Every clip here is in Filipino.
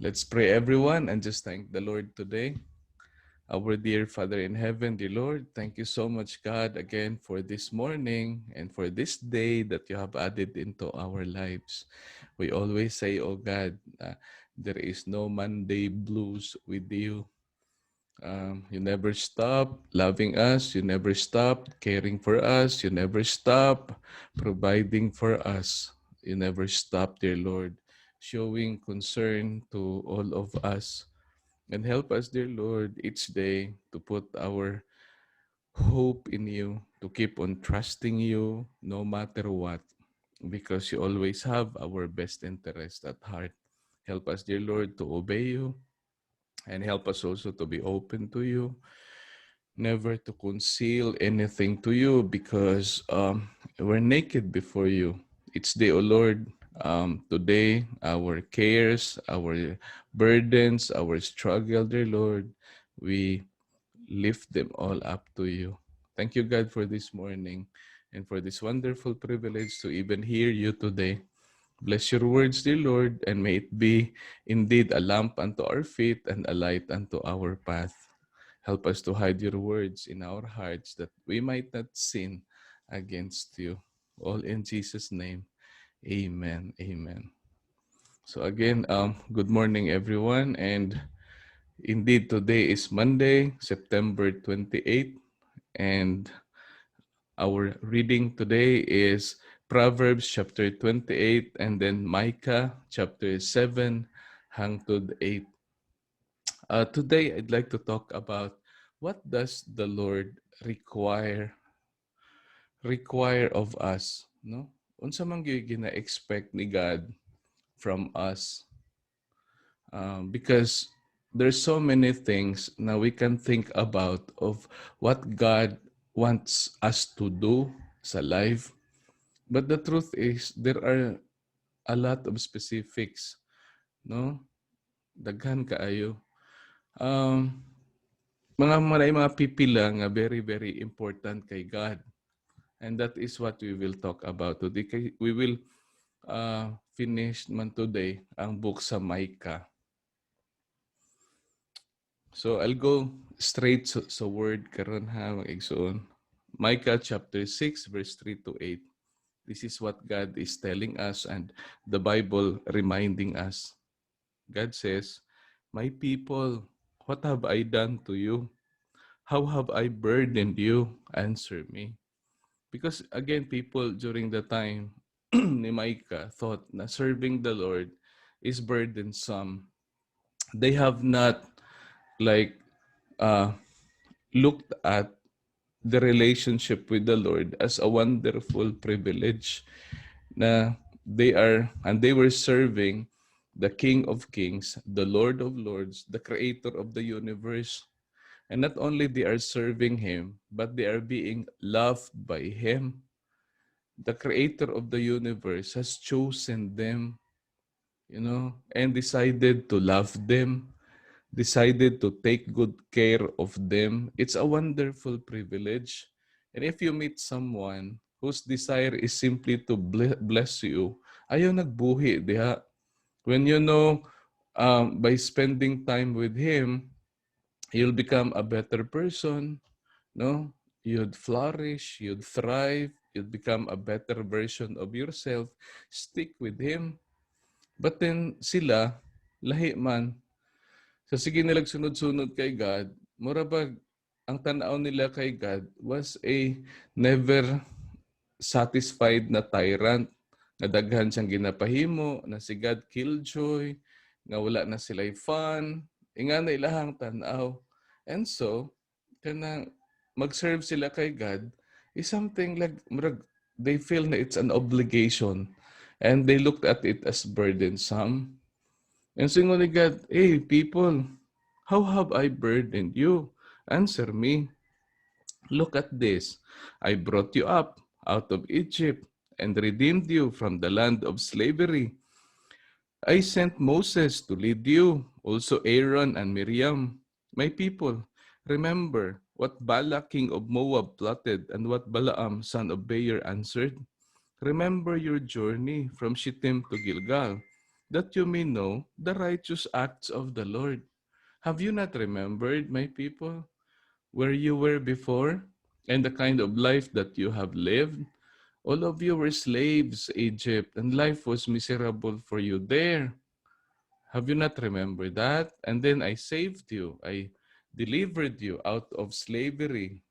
Let's pray, everyone, and just thank the Lord today. Our dear Father in heaven, dear Lord, thank you so much, God, again for this morning and for this day that you have added into our lives. We always say, oh God, there is no Monday blues with you. You never stop loving us. You never stop caring for us. You never stop providing for us. You never stop, dear Lord, showing concern to all of us. And help us, dear Lord, each day to put our hope in you, to keep on trusting you no matter what, because you always have our best interest at heart. Help us, dear Lord, to obey you and help us also to be open to you, never to conceal anything to you because we're naked before you. Each day, O Lord, today, our cares, our burdens, our struggle, dear Lord, we lift them all up to you. Thank you, God, for this morning and for this wonderful privilege to even hear you today. Bless your words, dear Lord, and may it be indeed a lamp unto our feet and a light unto our path. Help us to hide your words in our hearts that we might not sin against you. All in Jesus' name. Amen. Amen. So again, good morning everyone. And indeed today is Monday, September 28th. And our reading today is Proverbs chapter 28 and then Micah chapter 7 hangtod 8. Today I'd like to talk about what does the Lord require of us, no? Unsa man gyud gina-expect ni God from us? Because there's so many things now we can think about of what God wants us to do sa life. But the truth is there are a lot of specifics, no? Daghan kaayo. Um, mga pipila nga very very important kay God. And that is what we will talk about today. We will finish man today ang book sa Micah. So I'll go straight sa word karon ha mga igsoon. Micah chapter 6 verse 3 to 8. This is what God is telling us and the Bible reminding us. God says, "My people, what have I done to you? How have I burdened you? Answer me." Because again, people during the time ni Micah thought na serving the Lord is burdensome. They have not like uh, looked at the relationship with the Lord as a wonderful privilege na they were serving the King of Kings, the Lord of Lords, the Creator of the universe. And not only they are serving Him, but they are being loved by Him. The Creator of the universe has chosen them, and decided to love them, decided to take good care of them. It's a wonderful privilege. And if you meet someone whose desire is simply to bless you, ayaw nagbuhi diha. When you know, by spending time with him, you'll become a better person, no? You'd flourish, you'd thrive, you'd become a better version of yourself. Stick with him. But then sila, lahi man, so sige nilag sunod-sunod kay God, mura ba ang tanaw nila kay God was a never satisfied na tyrant nga daghan siyang ginapahimo na si God killjoy nga wala na sila'y fun inga na ilahang tanaw. And so kanang mag-serve sila kay God is something like murag they feel na it's an obligation and they looked at it as burdensome. And singon ni God, "Hey, people, how have I burdened you? Answer me. Look at this. I brought you up out of Egypt and redeemed you from the land of slavery. I sent Moses to lead you, also Aaron and Miriam. My people, remember what Balak king of Moab plotted and what Balaam son of Beor answered. Remember your journey from Shittim to Gilgal, that you may know the righteous acts of the Lord. Have you not remembered, my people, where you were before and the kind of life that you have lived? All of you were slaves, Egypt, and life was miserable for you there. Have you not remembered that? And then I saved you. I delivered you out of slavery.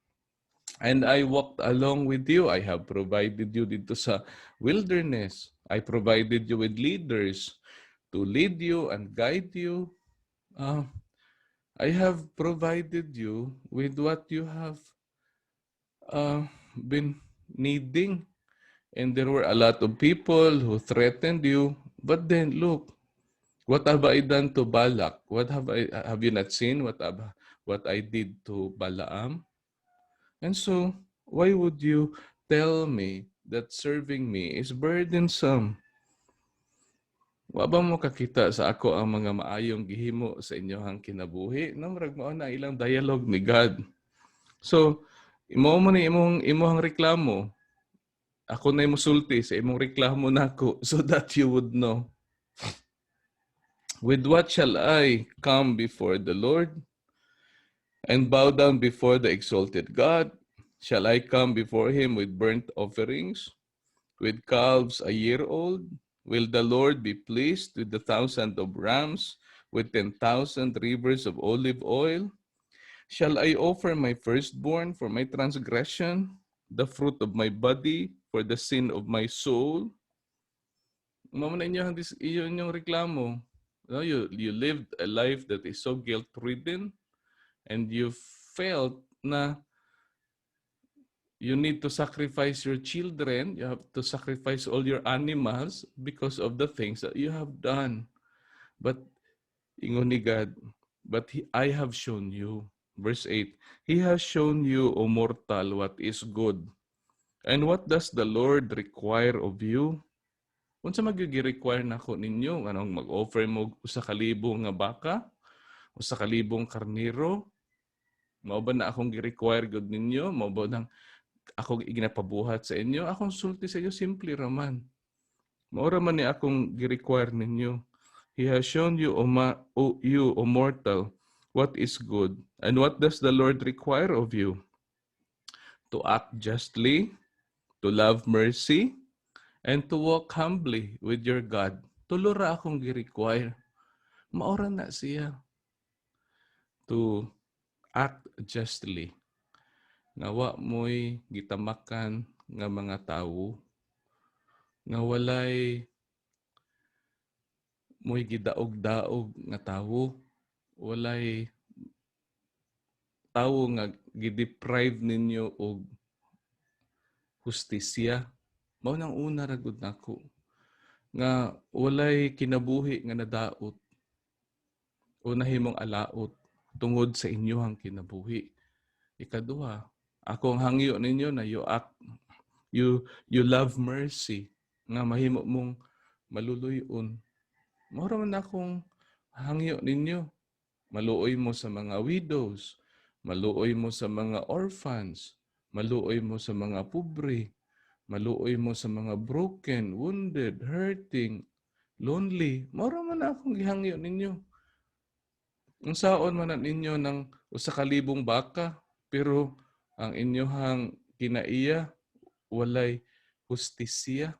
And I walked along with you. I have provided you dito sa wilderness. I provided you with leaders to lead you and guide you. Uh, I have provided you with what you have been needing. And there were a lot of people who threatened you. But then look, what have I done to Balak? Have you not seen what I did to Balaam? And so, why would you tell me that serving me is burdensome? Wa ba mo kakita sa ako ang mga maayong gihimo sa inyong kinabuhi? No, murag mao na ilang dialogue ni God. So, imo mo ni imong reklamo. Ako na musulti sa imong reklamo nako so that you would know. With what shall I come before the Lord and bow down before the exalted God? Shall I come before him with burnt offerings, with calves a year old? Will the Lord be pleased with 1,000 of rams, with 10,000 rivers of olive oil? Shall I offer my firstborn for my transgression, the fruit of my body for the sin of my soul? Mamana iyon yung reklamo. No, you lived a life that is so guilt-ridden and you felt na you need to sacrifice your children, you have to sacrifice all your animals because of the things that you have done. But, ingon ni God, I have shown you. Verse 8, He has shown you, O mortal, what is good. And what does the Lord require of you? Unsa magi-require nako ninyo? Anong mag-offer mo usa ka libo nga baka? Usa ka libong karnero? Mao ba na akong gi-require gud ninyo? Mao ba nang ako ginapabuhat sa inyo? Akong sulti sa inyo, simple raman. Maura man ni akong gi-require ninyo. He has shown you, O mortal, what is good. And what does the Lord require of you? To act justly, to love mercy, and to walk humbly with your God. Tulo ra akong gi-require. Maura na siya. To act justly. Nga wa mo'y gitamakan nga mga tawo. Nga walay mo'y gidaog-daog nga tawo. Walay tawo nga gideprive ninyo og hustisya. Mao nang una ra gud nako. Nga walay kinabuhi nga nadaot o nahimong alaot tungod sa inyohang kinabuhi. Ikaduha, akong hangyo ninyo na you love mercy nga mahimo mong maluluyon. Mao man akong hangyo ninyo. Maluoy mo sa mga widows, maluoy mo sa mga orphans, maluoy mo sa mga pobre, maluoy mo sa mga broken, wounded, hurting, lonely. Mao man akong gihangyo ninyo. Ang saon man ninyo ng usa ka libong baka, pero ang inyohang kinaiya walay hustisya.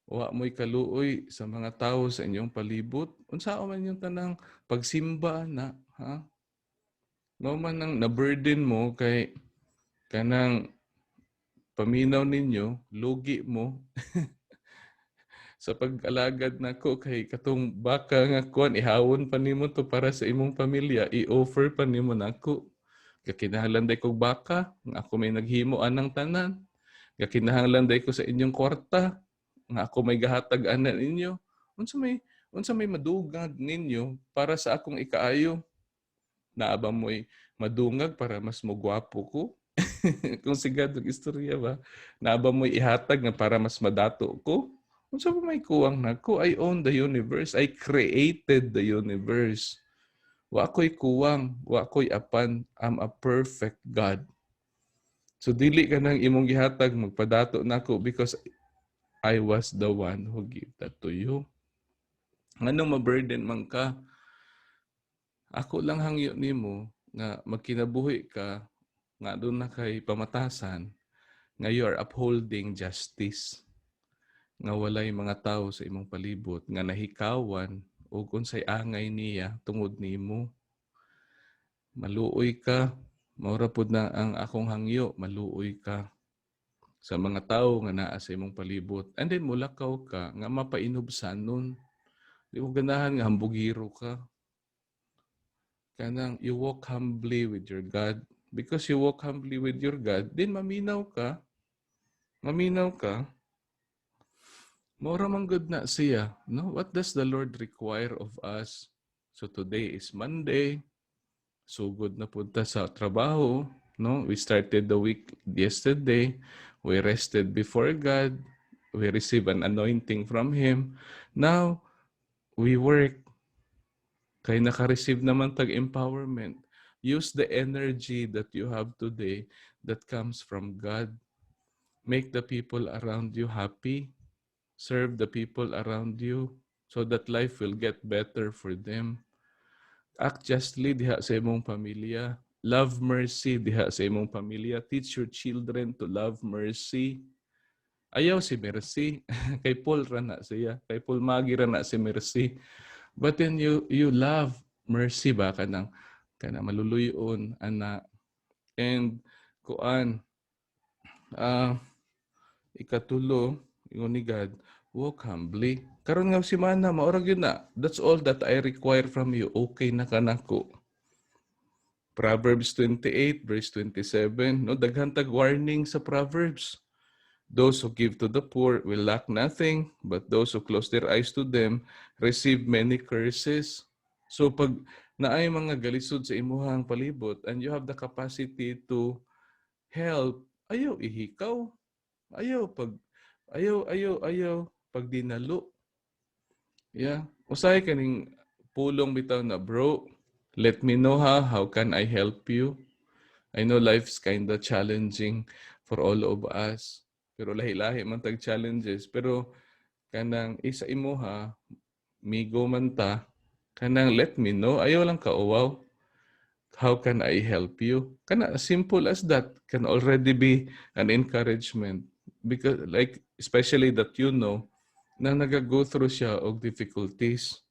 Wa mo'y kaluoy sa mga tao sa inyong palibot. Unsa man yung tanang pagsimba na, ha? Mao man nang na-burden mo kay kanang paminaw ninyo, lugi mo. Sa pag-alagad nako kay katong baka nga kuan ihawon pa nimo to para sa imong pamilya, i-offer pa nimo nako. Kakinahanglan day kog baka, nga ako may naghimo anang tanan. Kakinahanglan day ko sa inyong kwarta, nga ako may gahatag anan ninyo. Unsa may madugad ninyo para sa akong ikaayo? Naaba mo'y madungag para mas mogwapo ko? Kung sigad ng istorya ba? Naaba mo'y ihatag nga para mas madato ko? Unsa ba may kuwang nako? I own the universe. I created the universe. Wa ko'y kuwang, wa ko'y apan. I'm a perfect God. So dili ka nang imong gihatag magpadato nako because I was the one who gave that to you. Nganong ma-burden man ka? Ako lang hangyo nimo nga magkinabuhi ka nga doon na kay pamatasan nga you are upholding justice. Nga walay mga tao sa imong palibot nga nahikawan ug unsay angay niya tungod nimo. Maluoy ka, maura pud na ang akong hangyo, maluoy ka sa mga tao nga naa sa imong palibot. And then mulakaw ka nga mapainubsanon. Di mo ganahan nga hambugiro ka. Kanang you walk humbly with your God. Because you walk humbly with your God, then maminaw ka. Maminaw ka. Maura man good na siya. No? What does the Lord require of us? So today is Monday. So good na punta sa trabaho. No? We started the week yesterday. We rested before God. We received an anointing from Him. Now, we work. Kaya naka-receive naman tag-empowerment. Use the energy that you have today that comes from God. Make the people around you happy. Serve the people around you so that life will get better for them. Act justly diha sa imong pamilya. Love mercy diha sa imong pamilya. Teach your children to love mercy. Ayaw si Mercy. Kay Paul ra na siya. Kay Paul Magi ra na si Mercy. But then you love mercy ba kanang maluluyon ana. And kuan ikatulo ingon ni God, walk humbly. Karon nga si mana maura gyud na. That's all that I require from you. Okay na kanako. Proverbs 28 verse 27, no, daghan tag warning sa Proverbs. Those who give to the poor will lack nothing, but those who close their eyes to them receive many curses. So pag naay mga galisod sa imuhang palibot and you have the capacity to help, ayaw ihikaw. Ayaw pag dinalo. Yeah. Usay kaning pulong bitaw na, bro, let me know how can I help you? I know life's kinda challenging for all of us. Pero lahi-lahi man tag challenges. Pero kanang isa imuha, migo man ta, kanang let me know. Ayaw lang ka, oh, wow. How can I help you? Kana simple as that can already be an encouragement. Because like, especially that you know, na nagago through siya og difficulties.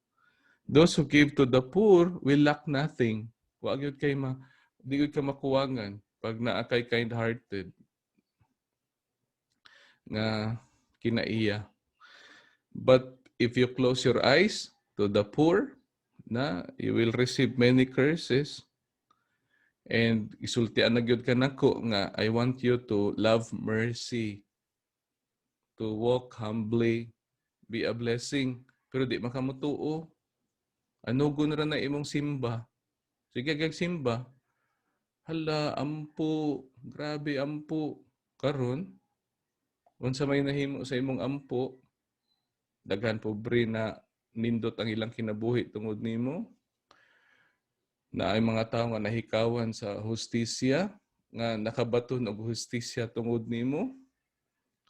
Those who give to the poor will lack nothing. Wa gyud kay di gyud ka makuwangan pag naa kay kind-hearted nga kinaiya. But if you close your eyes to the poor, na you will receive many curses. And isultian na gyud ka nako nga I want you to love mercy, to walk humbly, be a blessing. Pero di makamutuo. Anugon ra na imong simba. Sige kag simba. Hala, ampo, grabe ampo. Karon, unsa may nahimo sa imong ampo, daghan pobre na nindot ang ilang kinabuhi tungod nimo. Na ay mga tao nga nahikawan sa hustisya, nga nakabaton og hustisya tungod nimo.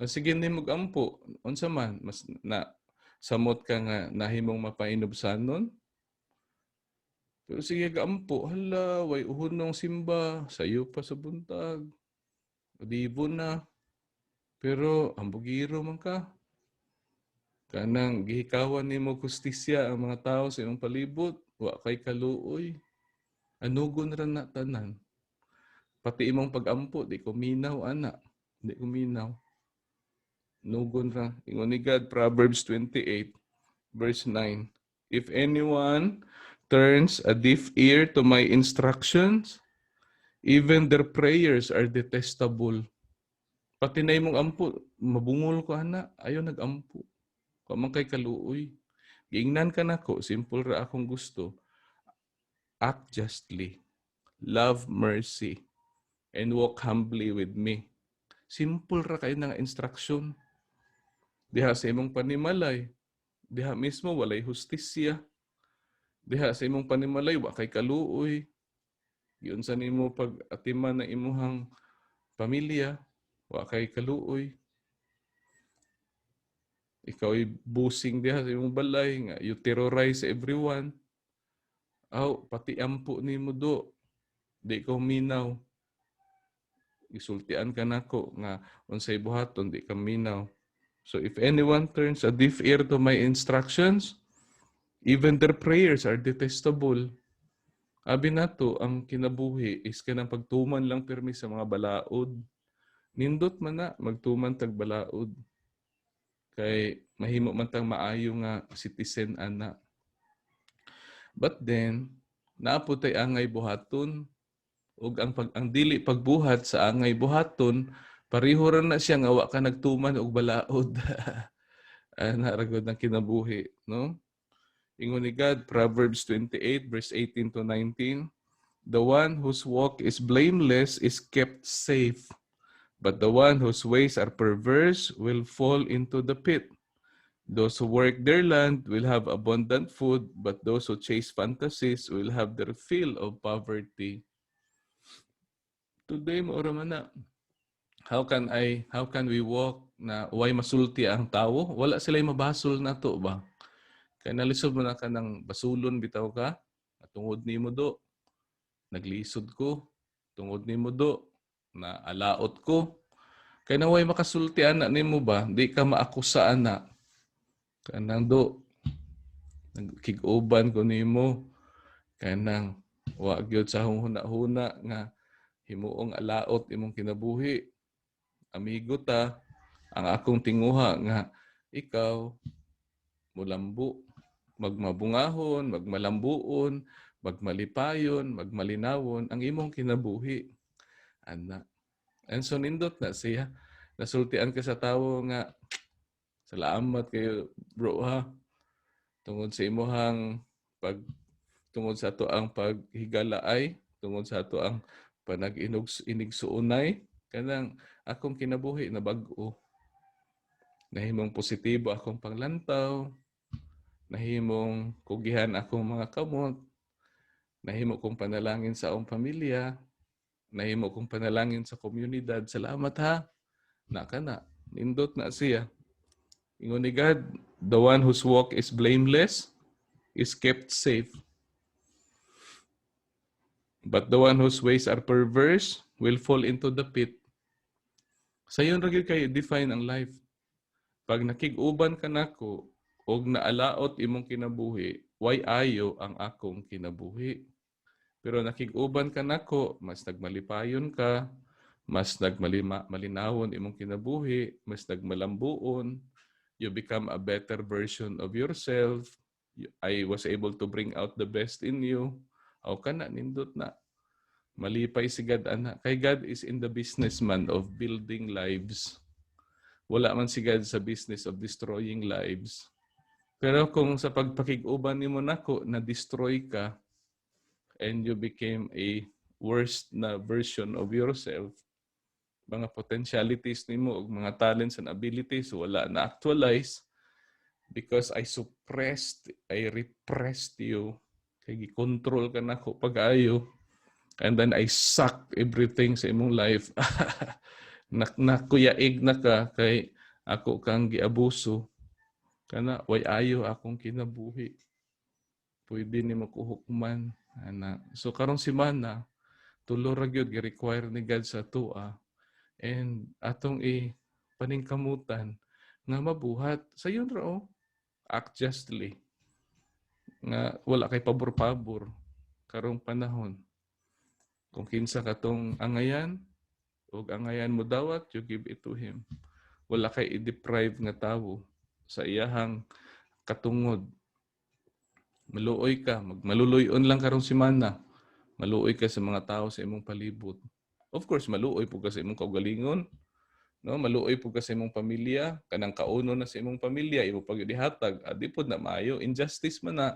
Sige nimo ampo, unsa man mas na samot ka nga nahimong mapainubsanon. Pero sige gaampo, hala, way uhunong simba, sayo pa sa buntag. Dibo na. Pero ambugiro man ka. Kanang gihikawan nimo hustisya ang mga tao sa imong palibot, wa kay kaluoy. Anugon ra na tanan. Pati imong pag-ampo, di ko minaw, ana. Di ko minaw. Nugon ra. Ingon ni God, Proverbs 28, verse 9. If anyone turns a deaf ear to my instructions, even their prayers are detestable. Pati na imong ampo, mabungol ko, ana. Ayaw nag-ampo. Kamang kay kaluoy. Giingnan ka nako, simple ra akong gusto. Act justly, love mercy, and walk humbly with me. Simple ra kayo nga instruction. Diha sa imong panimalay, diha mismo walay hustisya. Diha sa imong panimalay wa kay kaluoy. Giun sa nimo pag-atiman na imuhang pamilya, wa kay kaluoy. ikaw ay busing diha sa imong balay nga you terrorize everyone. Aw pati ampo nimo do di ko minaw. Isultian ka nako nga unsay buhaton di ka minaw. So if anyone turns a deaf ear to my instructions, even their prayers are detestable. Abi nato ang kinabuhi is kanang pagtuman lang pirmi sa mga balaod. Nindot man na magtuman tag balaod. Kay mahimo man tang maayo nga citizen ana. But then naaputay angay buhaton ug ang dili pagbuhat sa angay buhaton pareho ra na siya nga wa ka nagtuman og balaod. Ana ra gud ang kinabuhi, no? Ingon ni God, Proverbs 28 verse 18 to 19, the one whose walk is blameless is kept safe, but the one whose ways are perverse will fall into the pit. Those who work their land will have abundant food, but those who chase fantasies will have their fill of poverty. Today mo man na. How can we walk na way masulti ang tawo? Wala sila mabasol na to ba? Kaya nalisod mo na ka ng basulon bitaw ka, tungod nimo do, naglisod ko, tungod nimo do, na alaot ko. Kaya naway makasulti anak nimo ba, di ka maakusa anak. Kanang do, nagkiguban ko nimo, kanang wa gyud sa huna-huna nga himuong alaot imong kinabuhi. Amigo ta, ang akong tinguha nga ikaw mulambo, magmabungahon, magmalambuon, magmalipayon, magmalinawon ang imong kinabuhi. Ana. And so nindot na siya. Nasultian ka sa tawo nga salamat kayo bro ha. Tungod sa imuhang tungod sa ato ang paghigalaay, tungod sa ato ang panag-inigsuunay, kanang akong kinabuhi na bag-o. Nahimong positibo akong panglantaw, nahimong kugihan akong mga kamot, nahimo kong panalangin sa akong pamilya, nahimo kong panalangin sa komunidad. Salamat ha. Naka na. Nindot na siya. Ingon ni God, the one whose walk is blameless is kept safe. But the one whose ways are perverse will fall into the pit. Sayon ra gyud kay define ang life. Pag nakig-uban ka nako og naalaot imong kinabuhi, why ayo ang akong kinabuhi? Pero nakig-uban ka nako, mas nagmalipayon ka, mas nagmalinawon imong kinabuhi, mas nagmalambuon, you become a better version of yourself. I was able to bring out the best in you. Aw kana nindot na. Malipay si God ana. Kay God is in the businessman of building lives. Wala man si God sa business of destroying lives. Pero kung sa pagpakig-uban nimo nako na-destroy ka and you became a worst na version of yourself, mga potentialities nimo ug mga talents and abilities wala na actualize because I repressed you. Kay gi-control ka nako pag-ayo. And then I sucked everything sa imong life. Nakuyaig na ka kay ako kang giabuso. Kana way ayo akong kinabuhi. Pwede nimo ko hukman ana. So karong semana tulo ra gyud gi-require ni God sa tua. And atong paningkamutan nga mabuhat sayon ra act justly. Nga wala kay pabor-pabor karong panahon. Kung kinsa katong angayan, ug angayan mo dawat, you give it to him. Wala kay i-deprive nga tawo sa iyahang katungod. Maluoy ka, maluluyon lang karong semana. Maluoy ka sa mga tao sa imong palibot. Of course, maluoy po ka sa imong kaugalingon. No, maluoy po ka sa imong pamilya, kanang kauno na sa imong pamilya, imo pag dihatag, adi pod na maayo, injustice man na.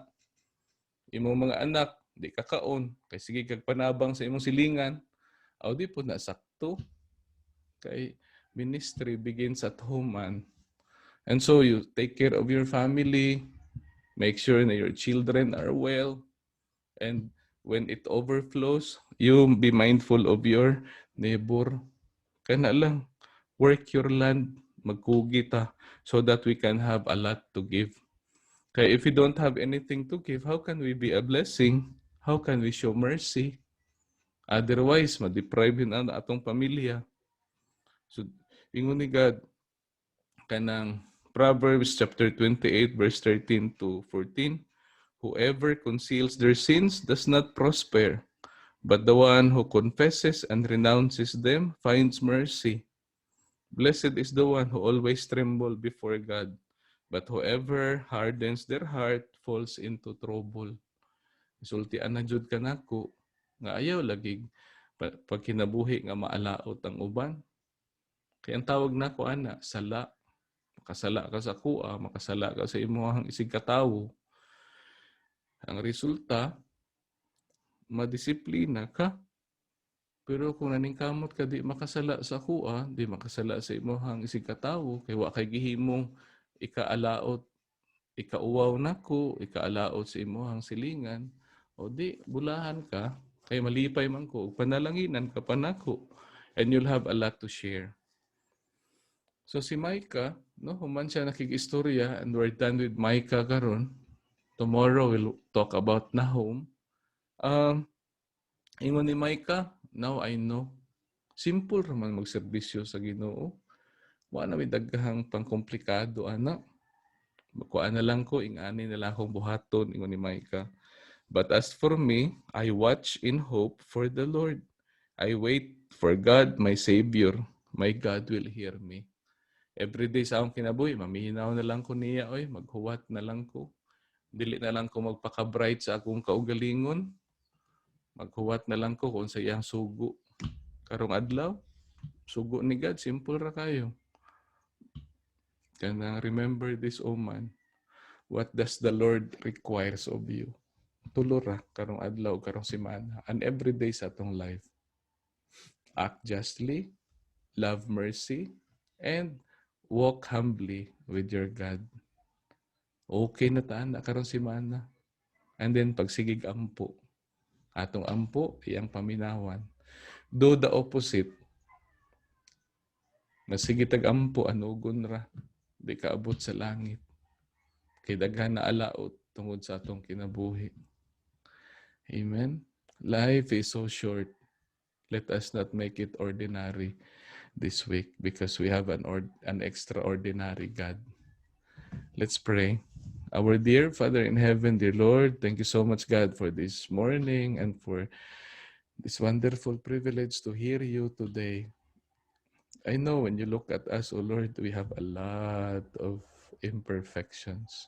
Imong mga anak, di ka kaon, kay sige kag panabang sa imong silingan, aw di pod na sakto. Kay ministry begins at home man. And so you take care of your family, make sure na your children are well, and when it overflows, you be mindful of your neighbor. Kana lang, work your land, magkugi ta so that we can have a lot to give. Kaya if we don't have anything to give, how can we be a blessing? How can we show mercy? Otherwise, ma-deprive na atong pamilya. So, ingon ni God, kanang Proverbs chapter 28 verse 13 to 14, whoever conceals their sins does not prosper, but the one who confesses and renounces them finds mercy. Blessed is the one who always tremble before God, but whoever hardens their heart falls into trouble. Sultian na jud kanako nga ayaw lagi pag kinabuhi nga maalaot ang uban. Kaya ang tawag nako ana, sala. Makasala ka sa kuha, makasala ka sa imong isig katawo. Ang resulta, madisiplina ka. Pero kung naningkamot ka di makasala sa kuha, di makasala sa imong isig katawo, kay wa kay gihimong ikaalaot, ikauwaw nako, ikaalaot sa imong silingan, o di bulahan ka, kay malipay man ko, panalanginan ka pa nako, and you'll have a lot to share. So si Micah, no, human siya nakigistorya, and we're done with Micah karon. Tomorrow we'll talk about Nahum. Ingon ni Micah, now I know. Simple raman magserbisyo sa Ginoo. Wa na may daghang pangkomplikado ana. Makuha na lang ko, ingani na lang akong buhaton, ingon ni Micah. But as for me, I watch in hope for the Lord. I wait for God, my Savior. My God will hear me. Every day sa akong kinabuhi, mamihinaw na lang ko niya, oy, maghuwat na lang ko. Dili na lang ko magpaka-bright sa akong kaugalingon. Maghuwat na lang ko kung sa iyang sugo. Karong adlaw, sugo ni God, simple ra kayo. Kanang remember this, O man, what does the Lord requires of you? Tulo ra karong adlaw, karong semana, and every day sa atong life. Act justly, love mercy, and walk humbly with your God. Okay na taan na karong semana. And then pagsigig ampo. Atong ampo, iyang paminawan. Do the opposite. Nasigitag ampo, anugon ra. Di kaabot sa langit. Kay daghan na alaot tungod sa atong kinabuhi. Amen? Life is so short. Let us not make it ordinary this week because we have an extraordinary God. Let's pray. Our dear Father in heaven, dear Lord, thank you so much, God, for this morning and for this wonderful privilege to hear you today. I know when you look at us, oh Lord, we have a lot of imperfections.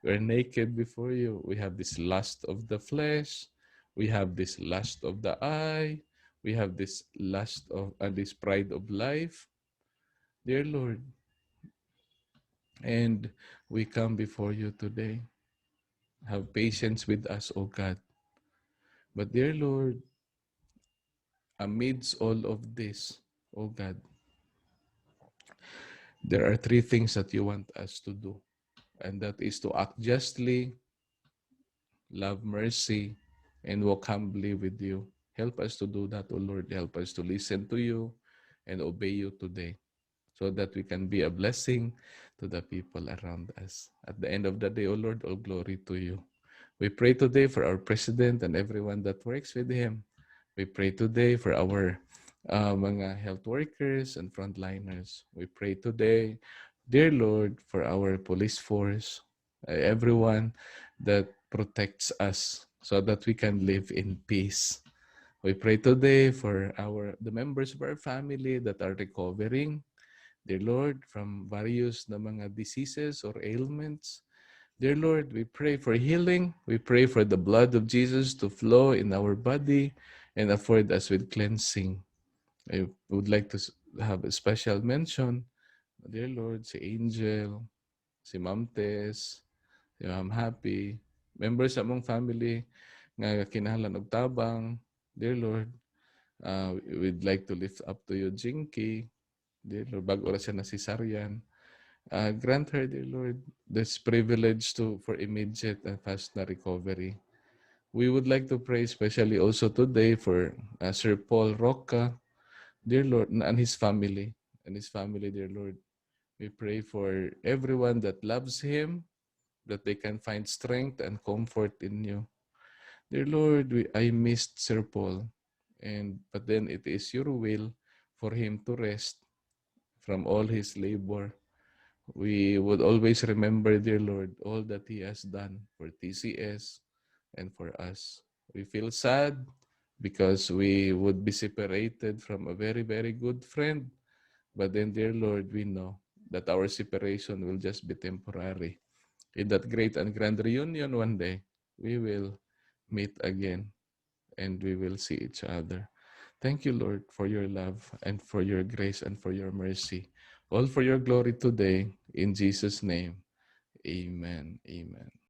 We're naked before you. We have this lust of the flesh. We have this lust of the eye. We have this lust of this pride of life. Dear Lord, and we come before you today. Have patience with us, O God. But dear Lord, amidst all of this, O God, there are three things that you want us to do. And that is to act justly, love mercy, and walk humbly with you. Help us to do that, O Lord. Help us to listen to you and obey you today so that we can be a blessing to the people around us. At the end of the day, O Lord, all glory to you. We pray today for our president and everyone that works with him. We pray today for our mga health workers and frontliners. We pray today, dear Lord, for our police force, everyone that protects us so that we can live in peace. We pray today for the members of our family that are recovering, dear Lord, from various na mga diseases or ailments. Dear Lord, we pray for healing. We pray for the blood of Jesus to flow in our body and afford us with cleansing. I would like to have a special mention, dear Lord, si Angel, si Ma'am Tess, si Ma'am Happy, members sa mong family nga kinahanglan og tabang. Dear Lord, we'd like to lift up to you Jinky. Dear Lord, bago ra siya na cesarean. Grant her, dear Lord, this privilege for immediate and fast na recovery. We would like to pray especially also today for Sir Paul Roca, dear Lord, and his family, dear Lord. We pray for everyone that loves Him, that they can find strength and comfort in you. Dear Lord, I missed Sir Paul, but then it is your will for him to rest from all his labor. We would always remember, dear Lord, all that he has done for TCS and for us. We feel sad because we would be separated from a very, very good friend. But then, dear Lord, we know that our separation will just be temporary. In that great and grand reunion one day, we will meet again and we will see each other. Thank you, Lord, for your love and for your grace and for your mercy. All for your glory today. In Jesus' name, amen. Amen.